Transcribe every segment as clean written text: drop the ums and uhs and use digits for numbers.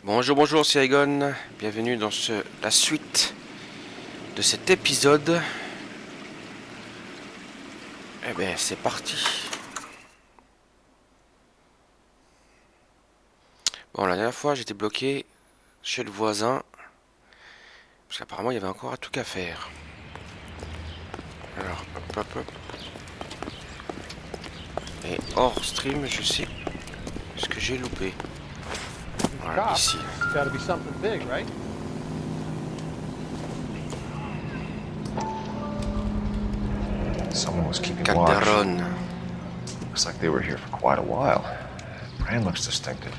Bonjour, bonjour, c'est Egon. Bienvenue dans la suite de cet épisode. Eh bien, c'est parti. Bon, la dernière fois, j'étais bloqué chez le voisin. Parce qu'apparemment, il y avait encore un truc à faire. Alors, hop, hop, hop. Et hors stream, je sais ce que j'ai loupé. Voilà, ici. Someone was keeping watch. Calderon. Looks like they were here for quite a while. Brand looks distinctive.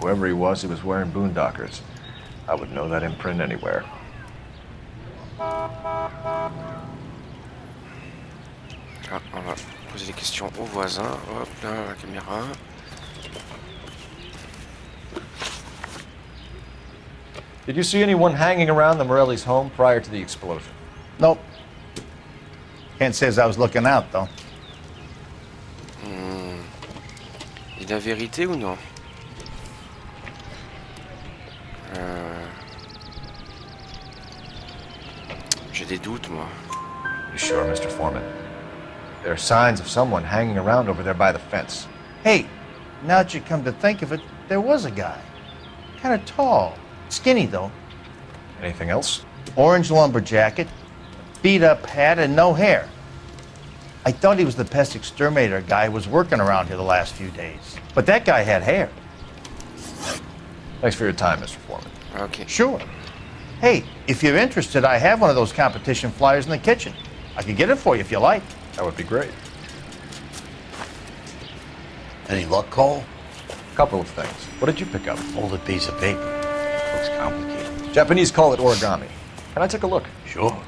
Whoever he was wearing boondockers. I would know that imprint anywhere. Ah, on va poser des questions aux voisins. Hop là, la caméra. Did you see anyone hanging around the Morelli's home prior to the explosion? Nope. Can't say as I was looking out, though. Il y a vérité ou non? J'ai des doutes, moi. You sure, Mr. Foreman? There are signs of someone hanging around over there by the fence. Hey, now that you come to think of it, there was a guy. Kind of tall. Skinny, though. Anything else? Orange lumber jacket, beat-up hat, and no hair. I thought he was the pest exterminator guy who was working around here the last few days. But that guy had hair. Thanks for your time, Mr. Foreman. Ok. Sure. Hey, if you're interested, I have one of those competition flyers in the kitchen. I could get it for you if you like. That would be great. Any luck, Cole? Couple of things. What did you pick up? Folded piece of paper. Looks complicated. Japanese call it origami. Can I take a look? Sure.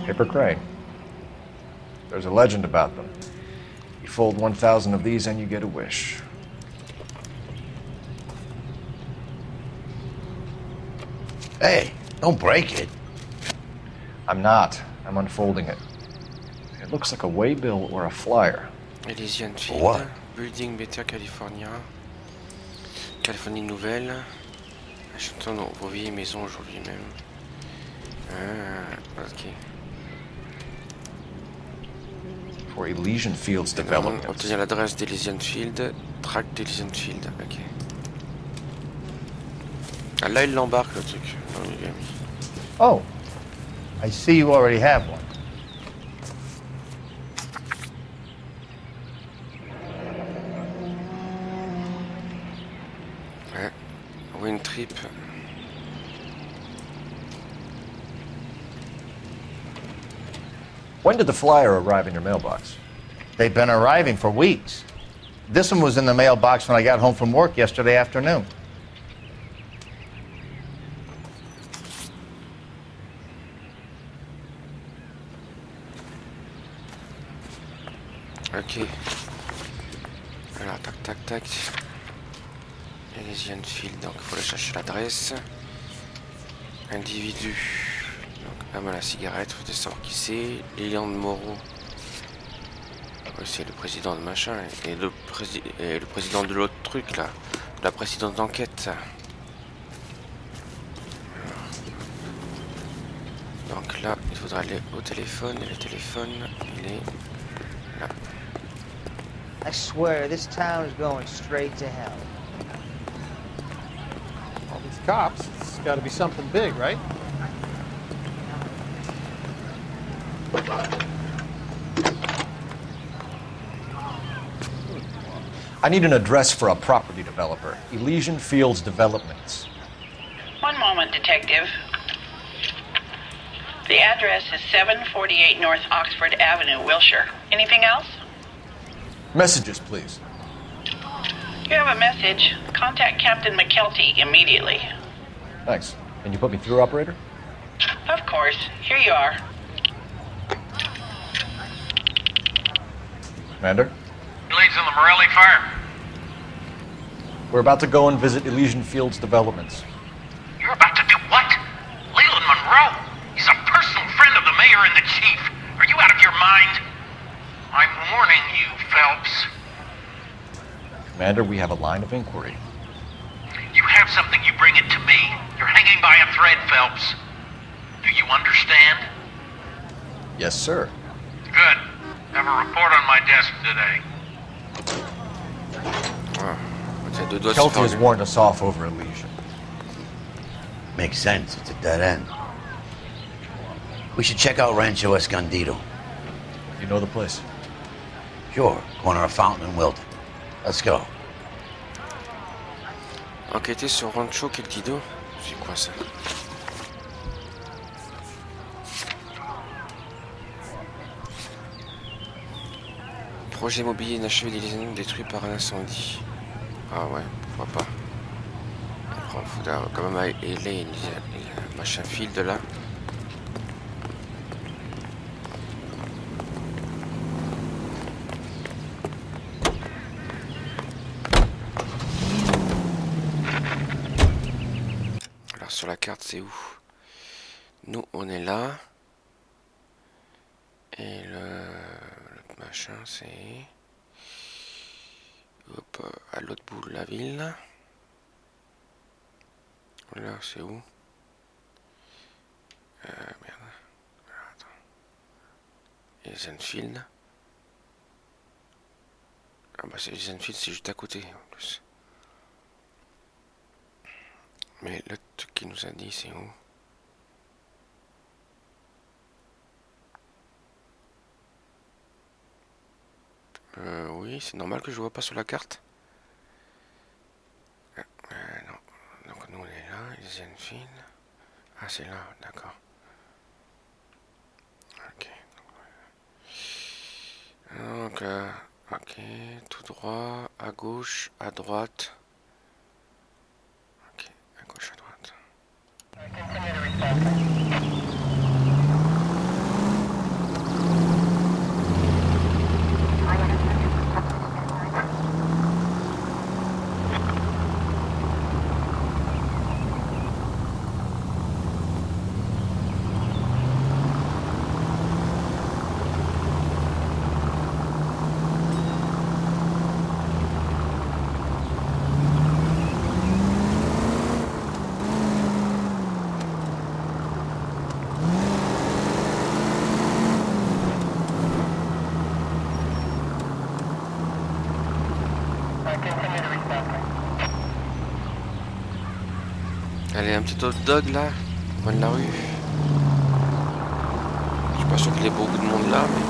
Paper crane. There's a legend about them. You fold 1,000 of these and you get a wish. Hey, don't break it. I'm not. I'm unfolding it. It looks like a waybill or a flyer. Elysian Field. What? Building Better California. Californie Nouvelle. Achetons vos vieilles maisons aujourd'hui même. Ok. For Elysian Fields Development. Obtenir l'adresse d'Elysian Field. Tract d'Elysian Field. Ok. Ah, là, il l'embarque le truc. Non, il l'a mis. Oh, I see you already have one. Ouais. Win trip. When did the flyer arrive in your mailbox? They've been arriving for weeks. This one was in the mailbox when I got home from work yesterday afternoon. Ok. Alors, tac, tac, tac. Elysian Field, donc il faut aller chercher l'adresse. Individu. Donc, ah, la cigarette, faut savoir qui c'est. Lilian de Moreau. Ouais, c'est le président de machin. Et le président de l'autre truc, là. La présidente d'enquête. Donc là, il faudra aller au téléphone. Et le téléphone, il est là. I swear, this town is going straight to hell. All these cops, it's got to be something big, right? I need an address for a property developer. Elysian Fields Developments. One moment, Detective. The address is 748 North Oxford Avenue, Wilshire. Anything else? Messages, please. You have a message. Contact Captain McKelty immediately. Thanks. Can you put me through, operator? Of course. Here you are. Commander? Leads on the Morelli fire. We're about to go and visit Elysian Fields Developments. You're about to do what? Leland Monroe? He's a personal friend of the mayor and the chief. Are you out of your mind? morning, you Phelps. Commander, we have a line of inquiry. You have something, you bring it to me. You're hanging by a thread, Phelps. Do you understand? Yes, sir. Good. Have a report on my desk today. Kelty has warned us off over Elysian. Makes sense. It's a dead end. We should check out Rancho Escondido. You know the place? Sure. Corner of Fountain and Wilton. Let's go. Enquêter sur Rancho Escondido. C'est quoi ça? Projet immobilier inachevé d'Elysian détruit par un incendie. Ah ouais, pourquoi pas. Après on fout quand même à L.A. Machin fil de là. Alors sur la carte c'est où? Nous on est là. Et le machin c'est... Hop, à l'autre bout de la ville. Là c'est où? Merde. Alors, attends. Elysian. Ah bah c'est Elysian, c'est juste à côté en plus. Mais le truc qui nous a dit c'est où? Oui, c'est normal que je vois pas sur la carte. Non. Donc nous on est là, Elysian. Ah c'est là, d'accord. Ok. Donc ok, tout droit, à gauche, à droite. Ok, à gauche, à droite. Allez, un petit hot dog là, au coin de la rue. Je suis pas sûr qu'il y ait beaucoup de monde là, mais...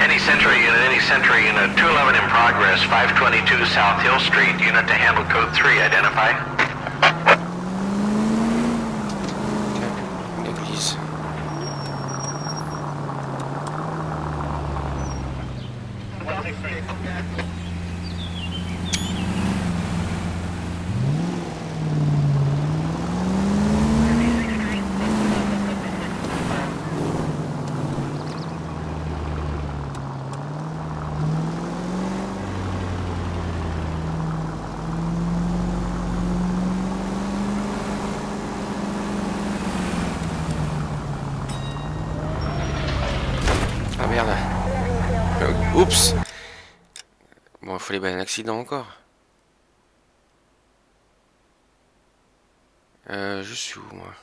Any Sentry unit 211 in progress, 522 South Hill Street, unit to handle code 3, identify. Ok, l'église. Ah merde. Oups. Bon, il fallait bien un accident encore. Je suis où moi?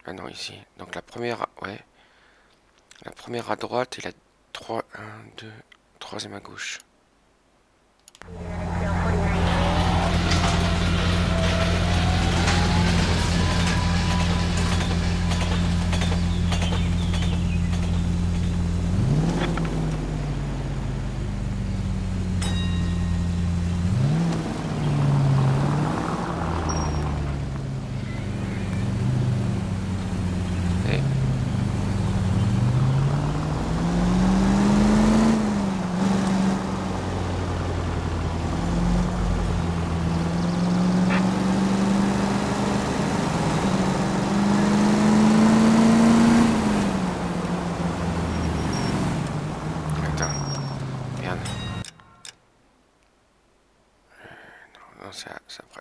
Ah non, ici. Donc la première, ouais. La première à droite et la 3, 1, 2, troisième à gauche.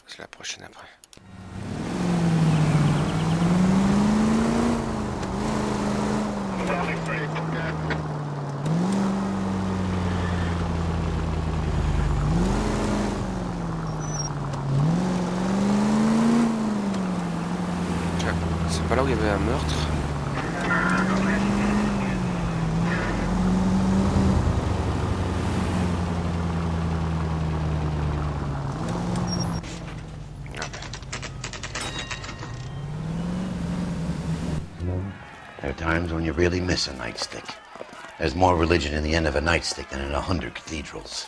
C'est la prochaine après. il y avait un meurtre. There are times when you really miss a nightstick. There's more religion in the end of a nightstick than in 100 cathedrals.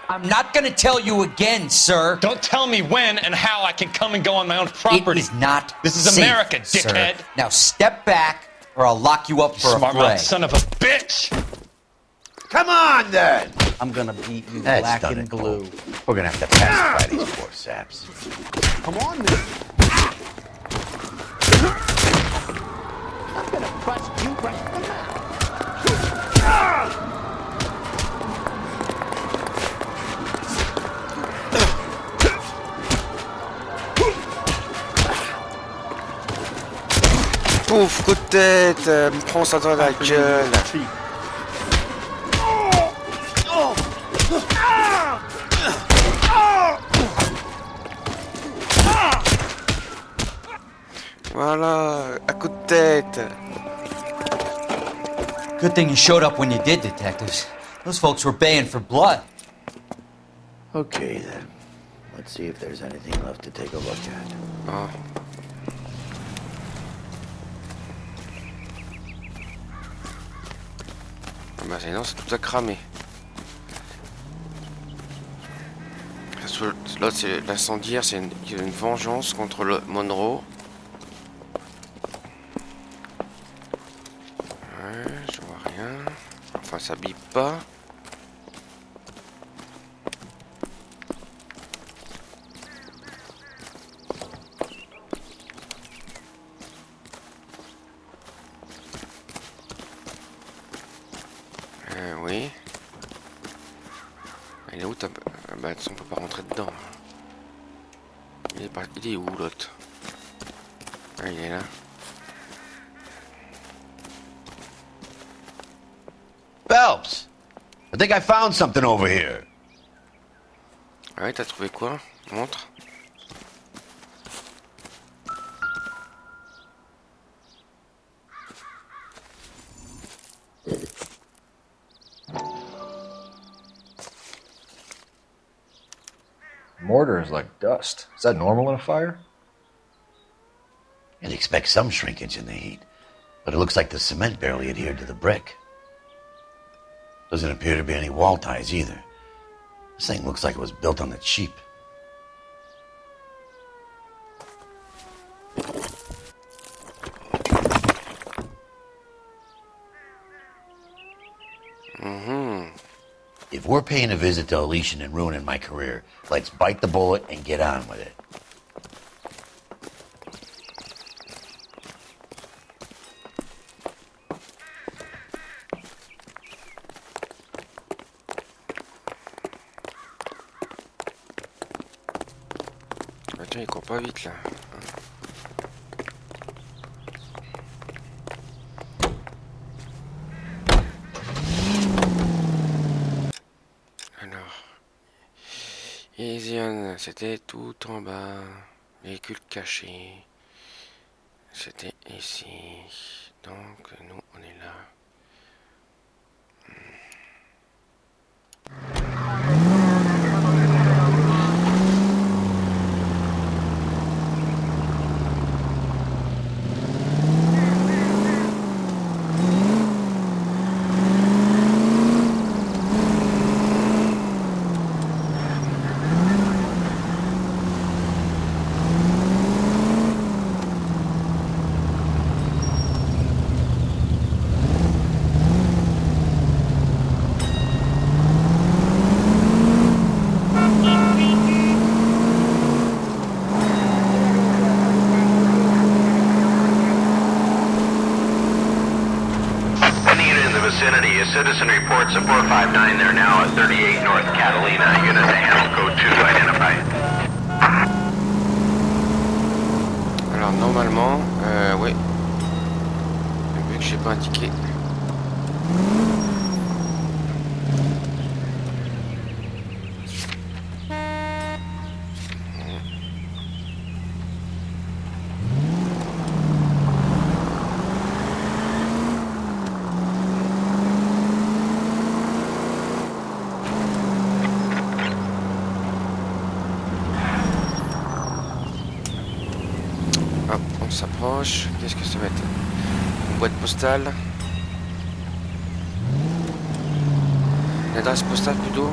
I'm not gonna tell you again, sir. Don't tell me when and how I can come and go on my own property. It is not This is safe, America, dickhead. Sir. Now step back, or I'll lock you up for a Smart fray. mouth son of a bitch! Come on, then! I'm gonna beat you That's black done and it, blue. Bo. We're gonna have to pacify these poor saps. Come on, then. I'm gonna bust you right in the mouth. Pouf, coup de tête, me prends ça dans la gueule. Voilà, à coup de tête. Good thing you showed up when you did, detectives. Those folks were baying for blood. Okay, then. Let's see if there's anything left to take a look at. Oh. Bah sinon c'est tout à cramer. L'autre c'est l'incendiaire, c'est une vengeance contre le Monroe. Ouais, je vois rien. Enfin ça bip pas. Oui. Il est où ta... Bah on peut pas rentrer dedans. Il est où l'autre? Ah il est là. Phelps! I think I found something over here. Ouais, t'as trouvé quoi? Montre. Mortar is like dust. Is that normal in a fire? You'd expect some shrinkage in the heat, but it looks like the cement barely adhered to the brick. Doesn't appear to be any wall ties either. This thing looks like it was built on the cheap. If we're paying a visit to Elysian and ruining my career, let's bite the bullet and get on with it. Attends, il court pas vite là. Elysian, c'était tout en bas. Véhicule caché. C'était ici. Donc, nous, on est là. Citizen reports a 459 there now at 38 North Catalina. Unit to handle code 2 identified. Alors normalement, oui. Vu que j'ai pas indiqué. s'approche. Qu'est-ce que ça va être? Une boîte postale. L'adresse postale plutôt.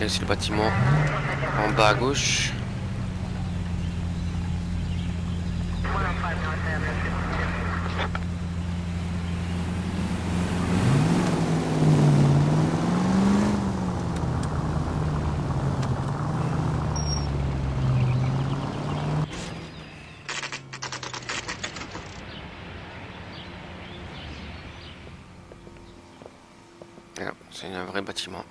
Là c'est le bâtiment en bas à gauche. Voilà, c'est un vrai bâtiment.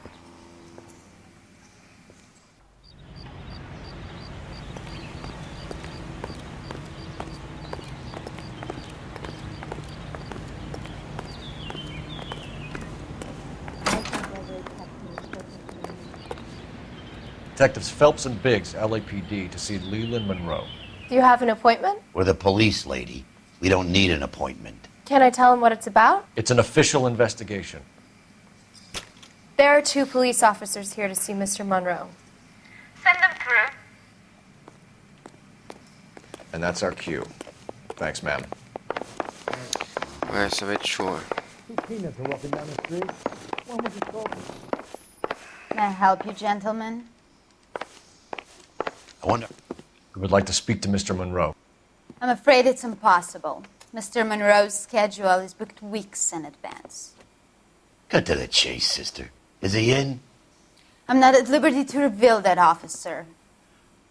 Detectives Phelps and Biggs, LAPD, to see Leland Monroe. Do you have an appointment? We're the police, lady. We don't need an appointment. Can I tell him what it's about? It's an official investigation. There are 2 police officers here to see Mr. Monroe. Send them through. And that's our cue. Thanks, ma'am. Ouais, ça va être chaud. Hein. May I help you, gentlemen? I wonder. We would like to speak to Mr. Monroe. I'm afraid it's impossible. Mr. Monroe's schedule is booked weeks in advance. Cut to the chase, sister. Is he in? I'm not at liberty to reveal that, officer.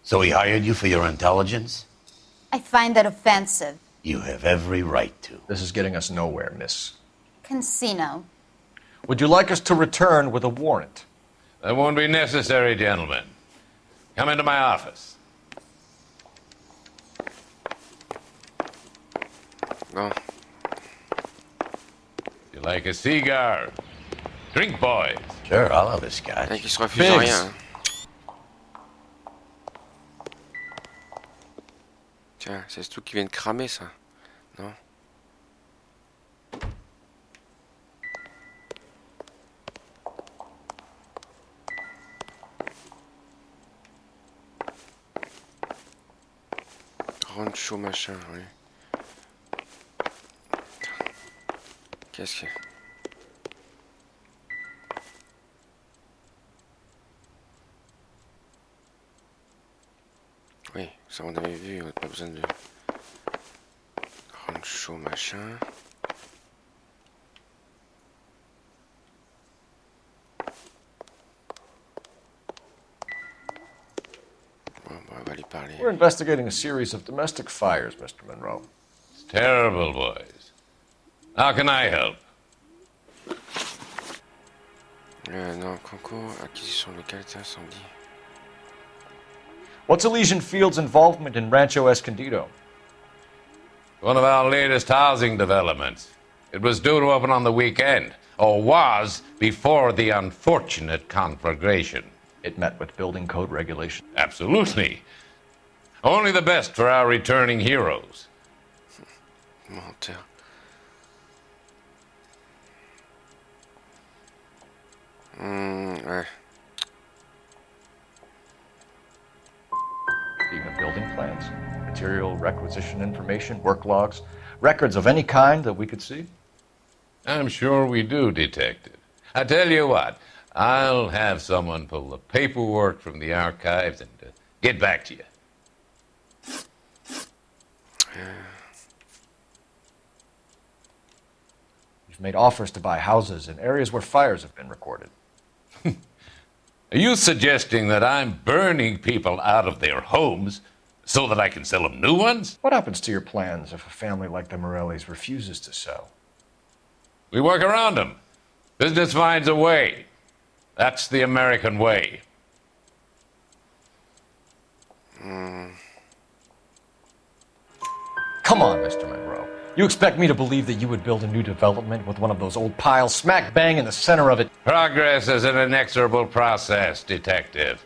So he hired you for your intelligence? I find that offensive. You have every right to. This is getting us nowhere, miss. Casino. Would you like us to return with a warrant? That won't be necessary, gentlemen. Come into my office. Bon. You like a cigar? Drink, boys. Sure, I'll have a scotch. Et qui se refuse à rien. Hein. Tiens, c'est tout qui vient de cramer ça. Non? Rancho machin, oui. Qu'est-ce que... Oui, ça on avait vu, pas besoin de... Rancho machin... Bon, on va lui parler. We're investigating a series of domestic fires, Mr. Monroe. It's terrible, boys. How can I help? Non, concours, acquisition locale, incendie. What's Elysian Field's involvement in Rancho Escondido? One of our latest housing developments. It was due to open on the weekend, or was before the unfortunate conflagration. It met with building code regulations. Absolutely. Only the best for our returning heroes. Menteur. Ouais. Even building plans, material requisition information, work logs, records of any kind that we could see? I'm sure we do, Detective. I tell you what, I'll have someone pull the paperwork from the archives and get back to you. You've made offers to buy houses in areas where fires have been recorded. Are you suggesting that I'm burning people out of their homes so that I can sell them new ones? What happens to your plans if a family like the Morellis refuses to sell? We work around them. Business finds a way. That's the American way. Come on, Mr. Monroe. You expect me to believe that you would build a new development with one of those old piles smack bang in the center of it? Progress is an inexorable process, Detective.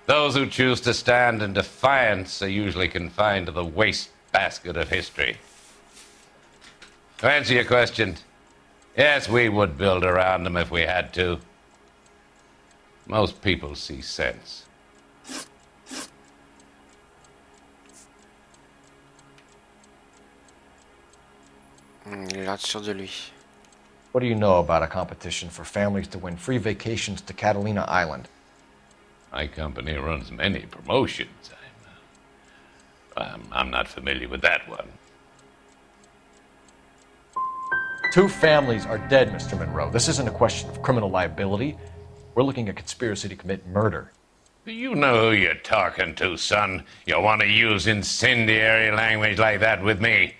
Those who choose to stand in defiance are usually confined to the wastebasket of history. To answer your question, yes, we would build around them if we had to. Most people see sense. Il a l'air sûr de lui. What do you know about a competition for families to win free vacations to Catalina Island? My company runs many promotions. I'm not familiar with that one. 2 families are dead, Mr. Monroe. This isn't a question of criminal liability. We're looking at conspiracy to commit murder. Do you know who you're talking to, son? You want to use incendiary language like that with me?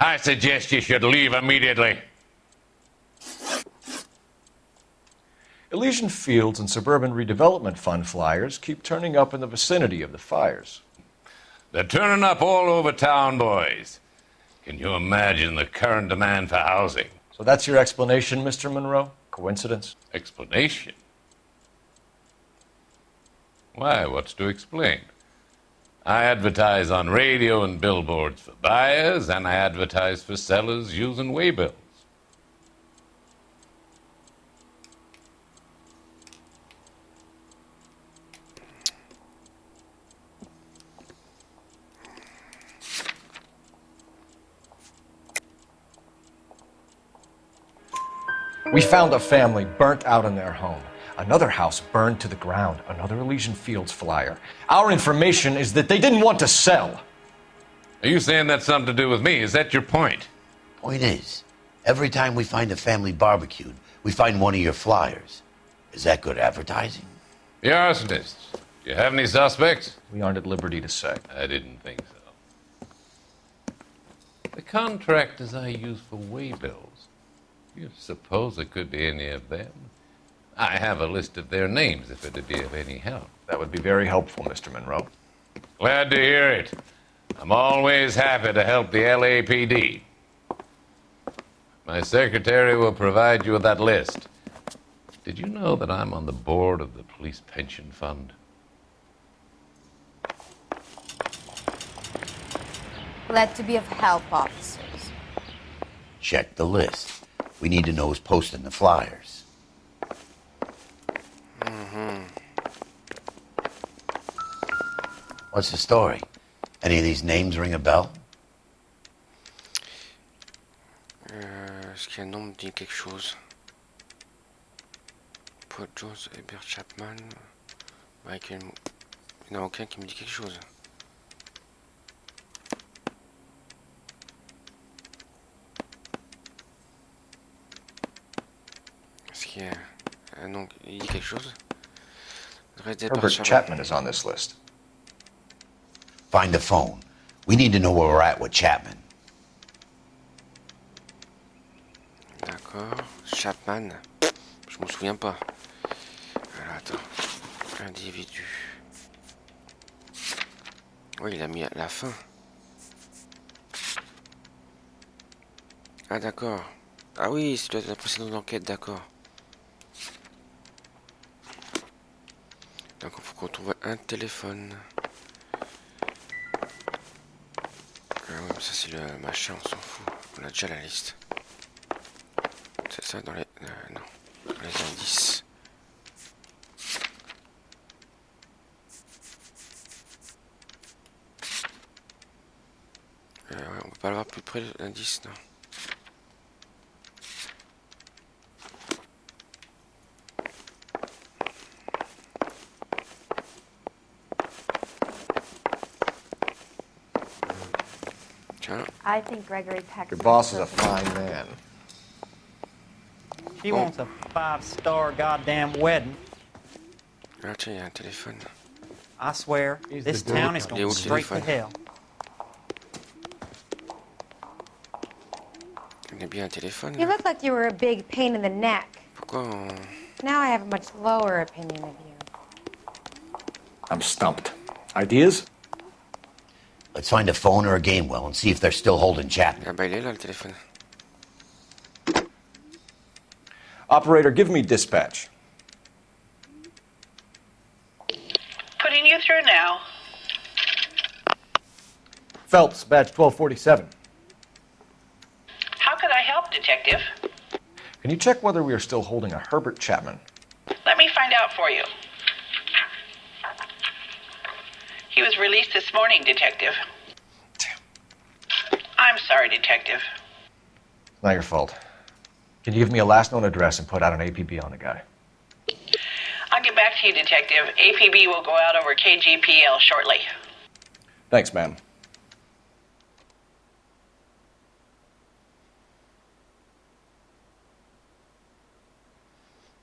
I suggest you should leave immediately. Elysian Fields and Suburban Redevelopment Fund flyers keep turning up in the vicinity of the fires. They're turning up all over town, boys. Can you imagine the current demand for housing? So that's your explanation, Mr. Monroe? Coincidence? Explanation? Why, what's to explain? I advertise on radio and billboards for buyers, and I advertise for sellers using waybills. We found a family burnt out in their home. Another house burned to the ground. Another Elysian Fields flyer. Our information is that they didn't want to sell. Are you saying that's something to do with me? Is that your point? Point is, every time we find a family barbecued, we find one of your flyers. Is that good advertising? The arsonists. Do you have any suspects? We aren't at liberty to say. I didn't think so. The contractors I use for waybills. You suppose it could be any of them? I have a list of their names if it'd be of any help. That would be very helpful, Mr. Monroe. Glad to hear it. I'm always happy to help the LAPD. My secretary will provide you with that list. Did you know that I'm on the board of the police pension fund? Glad to be of help, officers. Check the list. We need to know who's posting the flyers. What's the story? Any of these names ring a bell? Est-ce qu'il y a un nom me dit quelque chose? Paul Jones, Herbert Chapman, Michael... Il n'y en a aucun qui me dit quelque chose. Est-ce qu'il y a un nom qui dit quelque chose? Herbert Chapman is on this list. Find the phone. We need to know where we're at with Chapman. D'accord. Chapman. Je me souviens pas. Alors attends. Individu. Oui, il a mis à la fin. Ah d'accord. Ah oui, c'est la précédente enquête, d'accord. Donc il faut qu'on trouve un téléphone. Ah ouais, ça c'est le machin, on s'en fout. On a déjà la liste. C'est ça dans les... non, dans les indices. Ouais, on peut pas l'avoir plus près de l'indice, non. I think Gregory Peck. Your boss is a fine man. She wants a 5-star goddamn wedding. Ah tiens, il y a un téléphone. I swear, this town is going straight to hell. Il y a bien un téléphone. You look like you were a big pain in the neck. Pourquoi on... Now I have a much lower opinion of you. I'm stumped. Ideas? Let's find a phone or a game well and see if they're still holding Chapman. Ah bah il est là le téléphone. Operator, give me dispatch. Putting you through now. Phelps, badge 1247. How could I help, Detective? Can you check whether we are still holding a Herbert Chapman? Let me find out for you. He was released this morning, Detective. Damn. I'm sorry, Detective. Not your fault. Can you give me a last known address and put out an APB on the guy? I'll get back to you, Detective. APB will go out over KGPL shortly. Thanks, ma'am.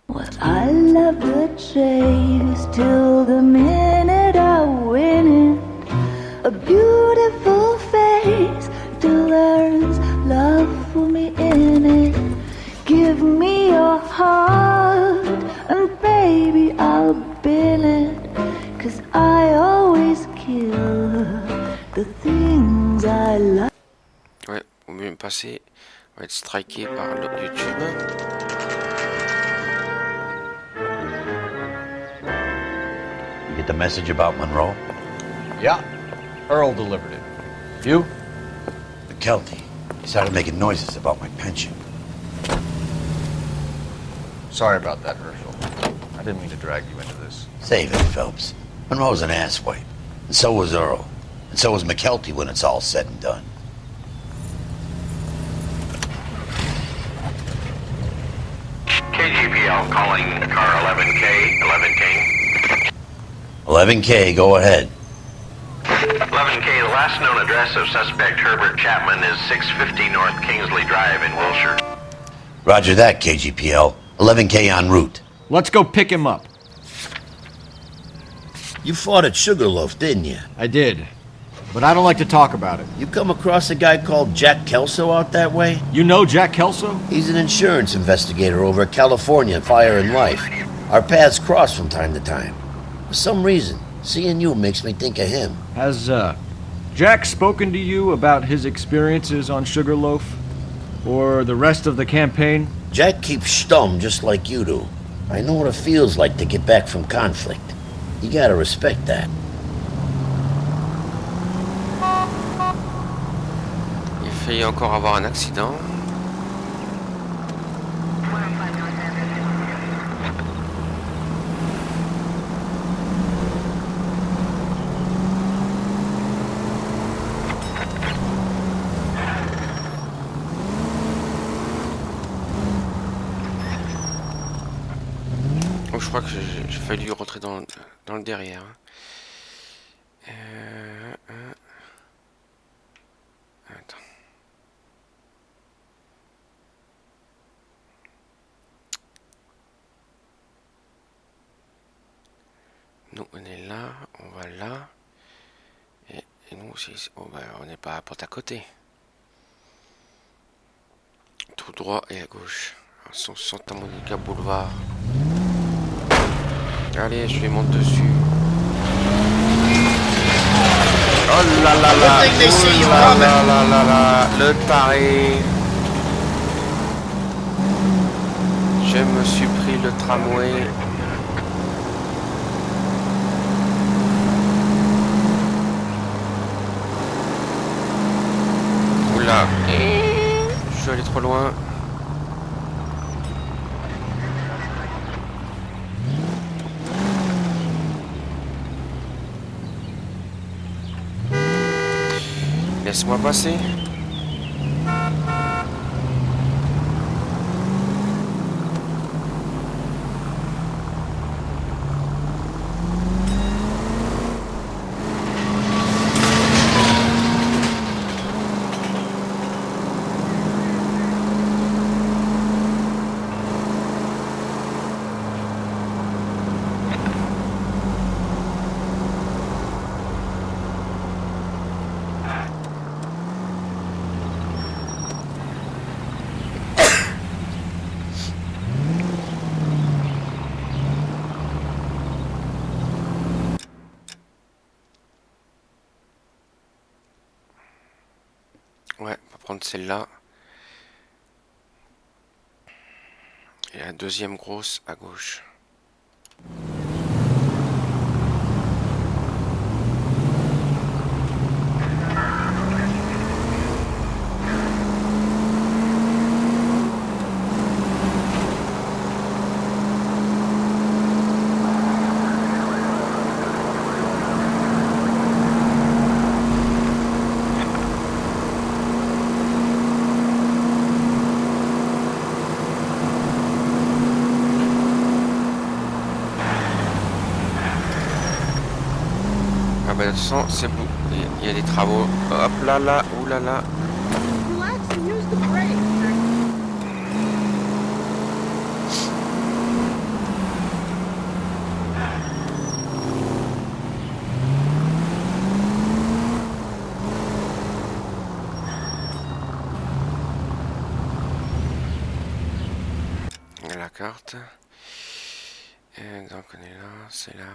Well, I love the chase till the minute I win it. A beautiful face till there's love for me in it. Give me your heart and baby I'll bill it. 'Cause I always kill the things I love. Ouais, au mieux me passer. On va être striké par le YouTube. You get the message about Monroe? Yeah. Earl delivered it. You? McKelty. He started making noises about my pension. Sorry about that, Herschel. I didn't mean to drag you into this. Save it, Phelps. Monroe's an asswipe. And so was Earl. And so was McKelty when it's all said and done. KGPL calling car 11K, 11K. 11K, go ahead. 11K, the last known address of suspect Herbert Chapman is 650 North Kingsley Drive in Wilshire. Roger that, KGPL. 11K en route. Let's go pick him up. You fought at Sugarloaf, didn't you? I did. But I don't like to talk about it. You come across a guy called Jack Kelso out that way? You know Jack Kelso? He's an insurance investigator over at California Fire and Life. Our paths cross from time to time. For some reason, seeing you makes me think of him. Has, Jack spoken to you about his experiences on Sugarloaf? Or the rest of the campaign? Jack keeps stum just like you do. I know what it feels like to get back from conflict. You gotta respect that. Il fait encore avoir un accident. Oh, je crois que j'ai failli rentrer dans le derrière. Attends. Nous on est là, on va là. Et nous aussi, on n'est pas à porte à côté. Tout droit et à gauche. Santa Monica Boulevard. Allez, je lui monte dessus. Oh là là là, oh là là là là là, le taré. Je me suis pris le tramway. Oula, je suis allé trop loin. Laisse-moi passer. prendre celle-là. Et la deuxième grosse à gauche. De toute façon, c'est bon. Il y a des travaux. Hop là, là, oulala. La carte. Et donc on est là, c'est là.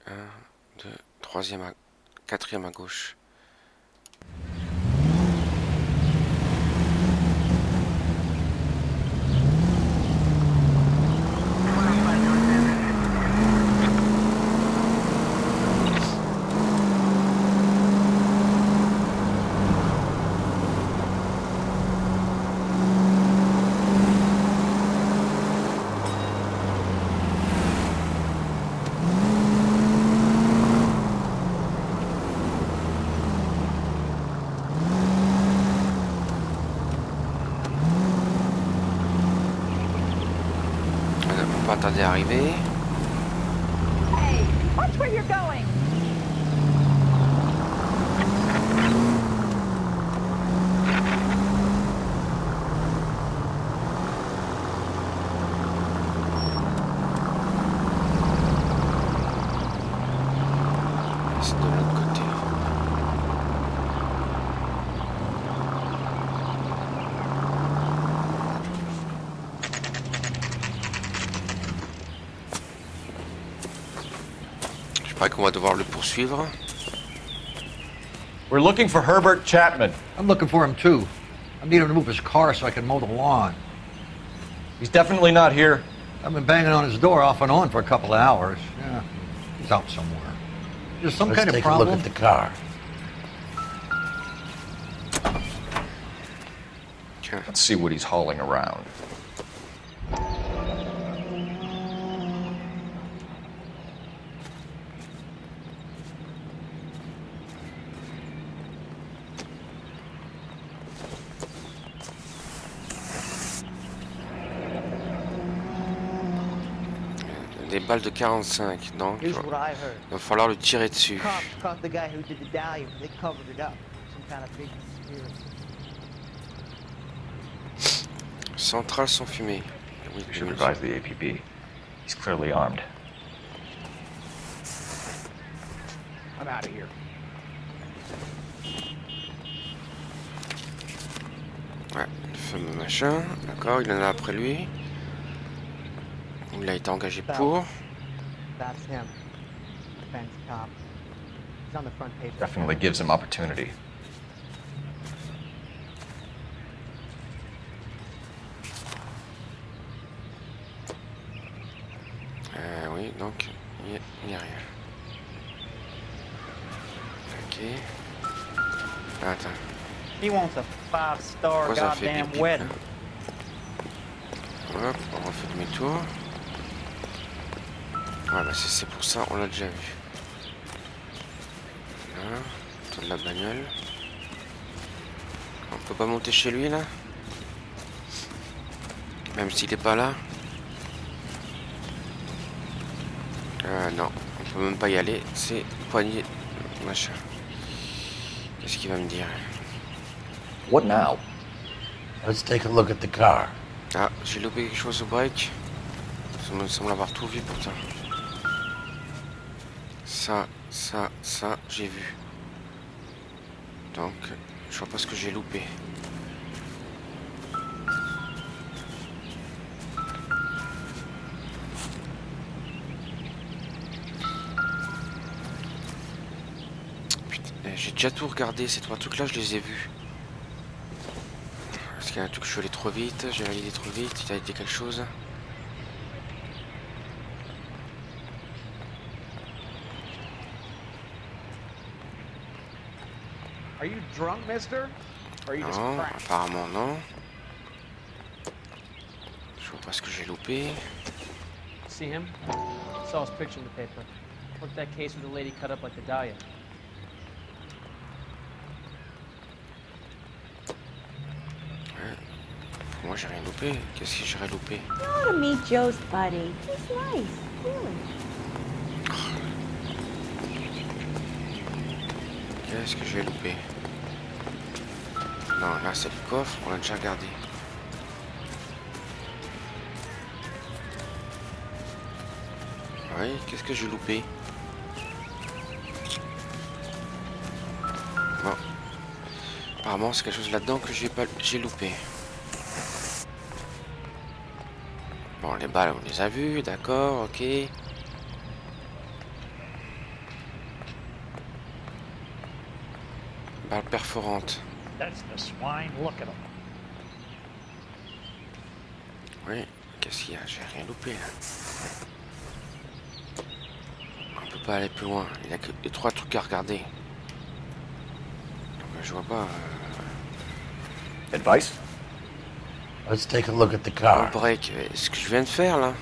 1, 2, 3e à 4e à gauche. Pas tarder à arriver. Hey, watch where you're going. C'est de l'autre côté. Je crois qu'on va devoir le poursuivre. We're looking for Herbert Chapman. I'm looking for him too. I need him to move his car so I can mow the lawn. He's definitely not here. I've been banging on his door off and on for a couple of hours. Yeah, he's out somewhere. There's some kind of problem. Let's take a look at the car. Let's see what he's hauling around. Des balles de 45, donc il va falloir le tirer dessus. Centrales sans fumée. Oui, We should advise the APB. He's clearly armed. I'm out of here. Ouais, le fameux machin, d'accord, il en a après lui. Il a été engagé pour. Definitely gives him opportunity. Oui, donc il n'y a rien. Ok. Attends. He wants a 5-star goddamn wedding. Hop, on refait demi-tour. Ouais, bah c'est pour ça, on l'a déjà vu. Là, autour de la bagnole. On peut pas monter chez lui là? Même s'il est pas là? Non, on peut même pas y aller. C'est poignée, machin. Qu'est-ce qu'il va me dire? What now? Let's take a look at the car. Ah, j'ai loupé quelque chose au break. Ça me semble avoir tout vu pourtant. Ça, j'ai vu. Donc, je vois pas ce que j'ai loupé. Putain, j'ai déjà tout regardé, ces trois trucs-là, je les ai vus. qu'il y a un truc que je suis allé trop vite, j'ai validé trop vite, il a dit quelque chose. Are you drunk, mister? Or are you just Non, cracked? apparemment non. Je vois pas ce que j'ai loupé. See him? Saw his picture in the paper. Look at that case with the lady cut up like the Dahlia. Ouais. Moi j'ai rien loupé. Qu'est-ce que j'aurais loupé? You ought to meet Joe's buddy. He's nice, really. Qu'est-ce que j'ai loupé? Non, là c'est le coffre, on l'a déjà regardé. Oui, qu'est-ce que j'ai loupé? Bon. Apparemment c'est quelque chose là-dedans que j'ai loupé. Bon, les balles on les a vues, d'accord, ok. Balle perforante. That's the swine. Look at him. Oui, qu'est-ce qu'il y a? J'ai rien loupé là. On peut pas aller plus loin. Il y a que 3 trucs à regarder. Donc, je vois pas. Advice? Let's take a look at the car. Oh, break, ce que je viens de faire là.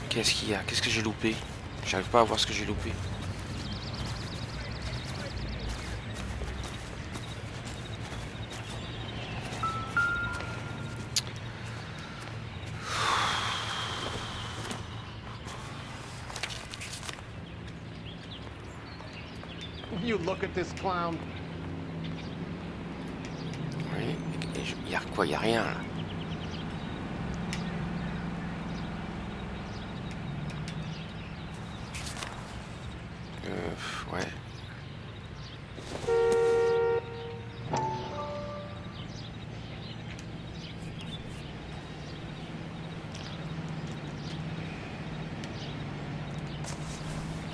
Qu'est-ce qu'il y a? Qu'est-ce que j'ai loupé? J'arrive pas à voir ce que j'ai loupé. You look at this clown. Oui, il y a quoi? Il y a rien là. Ouais.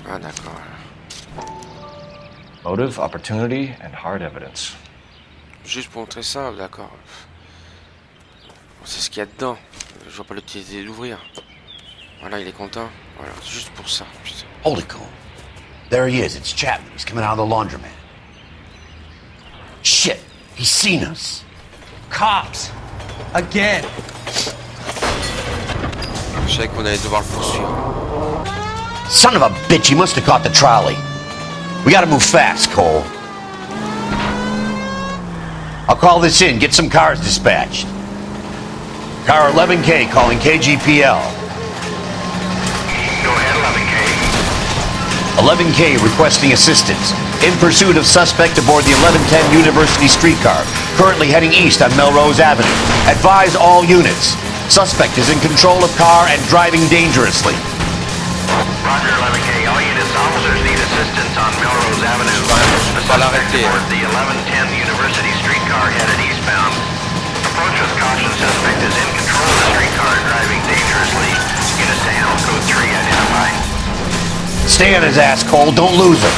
Ah d'accord. Motive, opportunity, and hard evidence. Juste pour montrer ça, d'accord. C'est ce qu'il y a dedans. Je vois pas l'utilité d'ouvrir. Voilà, il est content. Voilà, juste pour ça. Putain. Hold it, Cole. There he is. It's Chapman. He's coming out of the laundromat. Shit. He's seen us. Cops! Again! Je savais qu'on allait devoir le poursuivre. Son of a bitch. He must have caught the trolley. We gotta move fast, Cole. I'll call this in. Get some cars dispatched. Car 11K calling KGPL. Go ahead, 11K. 11K requesting assistance. In pursuit of suspect aboard the 1110 University streetcar. Currently heading east on Melrose Avenue. Advise all units. Suspect is in control of car and driving dangerously. Roger, 11K. All units, officers need assistance on Melrose Avenue. The suspect aboard the 1110 University streetcar headed eastbound. Approach with caution. Suspect is in control of the streetcar and driving dangerously. Units to handle code 3 identified. Stay on his ass, Cole. Don't lose him.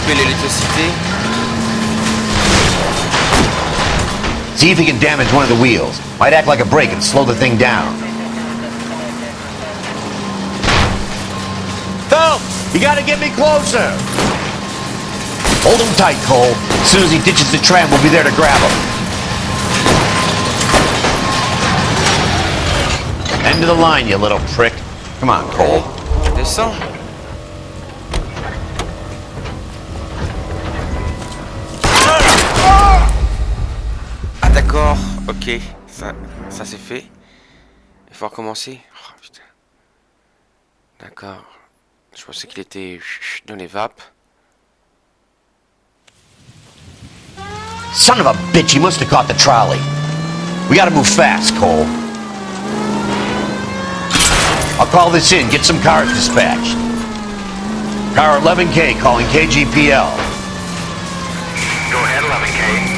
L'électricité. See if he can damage one of the wheels. Might act like a brake and slow the thing down. Help! You gotta get me closer! Hold him tight, Cole. As soon as he ditches the tram, we'll be there to grab him. End of the line, you little prick. Come on, Cole. Descends. D'accord, ok, ça c'est fait. Il faut recommencer. Oh, putain. D'accord. Je pensais qu'il était dans les vapes. Son of a bitch, he must have caught the trolley. We gotta move fast, Cole. I'll call this in, get some cars dispatched. Car 11K calling KGPL. Go ahead, 11K.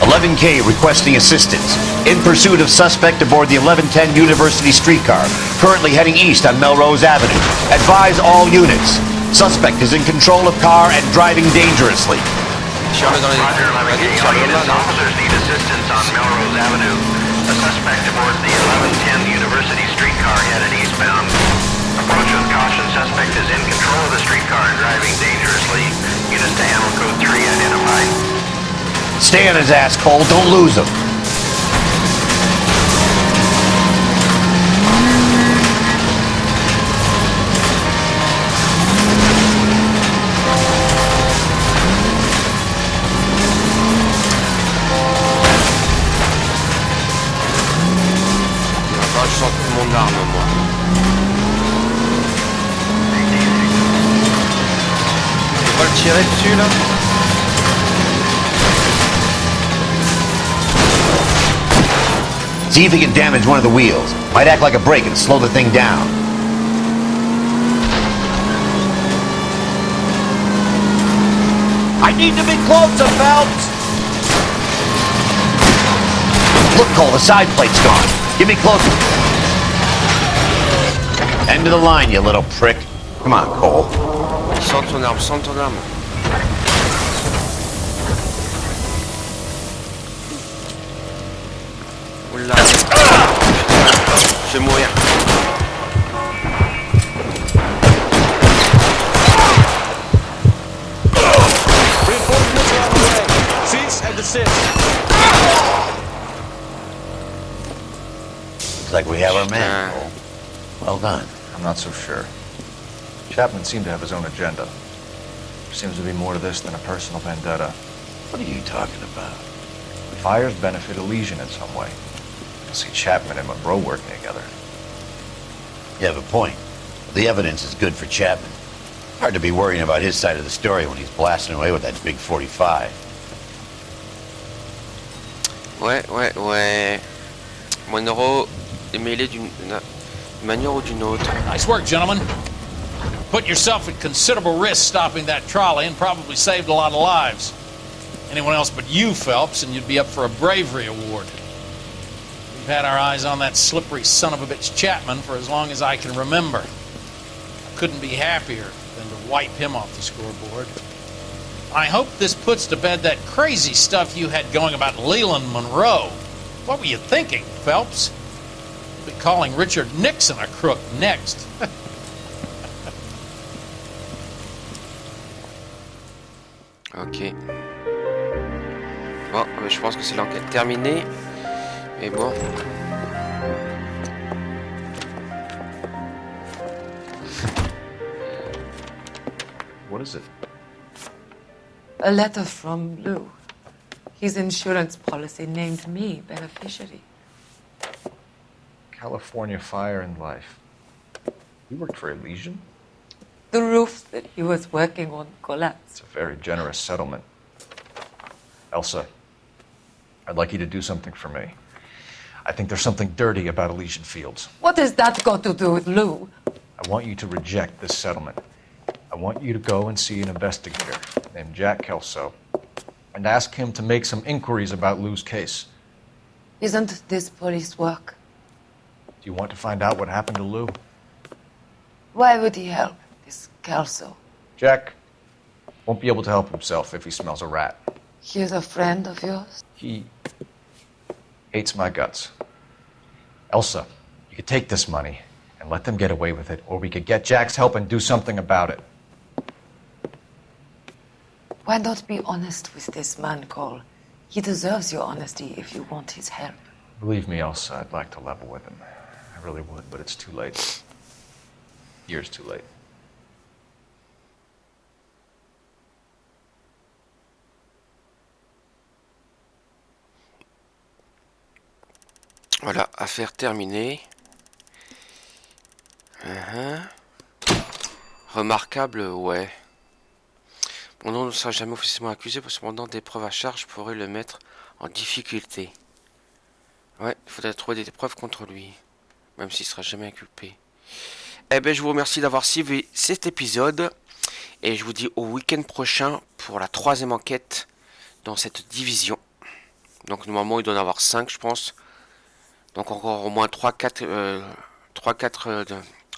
11K requesting assistance. In pursuit of suspect aboard the 1110 University streetcar, currently heading east on Melrose Avenue. Advise all units. Suspect is in control of car and driving dangerously. Roger, 11K. All units, officers need assistance on Melrose Avenue. A suspect aboard the 1110 University streetcar headed eastbound. Approach with caution. Suspect is in control of the streetcar and driving dangerously. Units to handle code 3 identified. Stay on his ass, Cole. Don't lose him. Je sens mon arme, moi. Je peux pas le tirer dessus, là? See if he can damage one of the wheels. Might act like a brake and slow the thing down. I need to be closer, Phelps! Look, Cole, the side plate's gone. Get me closer. End of the line, you little prick. Come on, Cole. Sens ton arme, sens ton arme. Oula. Je vais mourir. Reinforcements are on the way. Cease and desist. Looks like we have our man, Cole. Well done. I'm not so sure. Chapman seemed to have his own agenda. There seems to be more to this than a personal vendetta. What are you talking about? The fires benefit Elysian in some way. I see Chapman and Monroe working together. You have a point. The evidence is good for Chapman. Hard to be worrying about his side of the story when he's blasting away with that big 45. Ouais. Monroe est mêlé d'une manière ou d'une autre. Nice work, gentlemen. Put yourself at considerable risk stopping that trolley and probably saved a lot of lives. Anyone else but you, Phelps, and you'd be up for a bravery award. We've had our eyes on that slippery son of a bitch Chapman for as long as I can remember. I couldn't be happier than to wipe him off the scoreboard. I hope this puts to bed that crazy stuff you had going about Leland Monroe. What were you thinking, Phelps? You'll be calling Richard Nixon a crook next. Ok. Bon, je pense que c'est l'enquête terminée. Mais bon. What is it? A letter from Lou. His insurance policy named me beneficiary. California Fire and Life. You worked for Elysian? The roof that he was working on collapsed. It's a very generous settlement. Elsa, I'd like you to do something for me. I think there's something dirty about Elysian Fields. What has that got to do with Lou? I want you to reject this settlement. I want you to go and see an investigator named Jack Kelso and ask him to make some inquiries about Lou's case. Isn't this police work? Do you want to find out what happened to Lou? Why would he help this Kelso? Jack won't be able to help himself if he smells a rat. He's a friend of yours? He hates my guts. Elsa, you could take this money and let them get away with it, or we could get Jack's help and do something about it. Why not be honest with this man, Cole? He deserves your honesty if you want his help. Believe me, Elsa, I'd like to level with him. I really would, but it's too late. Years too late. Voilà, affaire terminée. Remarquable, ouais. Mon nom ne sera jamais officiellement accusé, cependant des preuves à charge pourraient le mettre en difficulté. Ouais, il faudrait trouver des preuves contre lui. Même s'il sera jamais inculpé. Eh ben, je vous remercie d'avoir suivi cet épisode. Et je vous dis au week-end prochain pour la 3e enquête dans cette division. Donc normalement il doit y en avoir 5 je pense. Donc encore au moins 3-4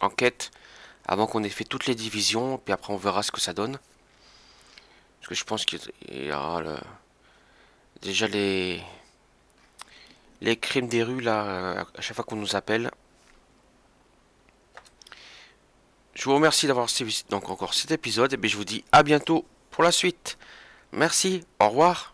enquêtes avant qu'on ait fait toutes les divisions. Puis après on verra ce que ça donne. Parce que je pense qu'il y aura déjà les crimes des rues là à chaque fois qu'on nous appelle. Je vous remercie d'avoir suivi donc encore cet épisode. Et bien je vous dis à bientôt pour la suite. Merci, au revoir.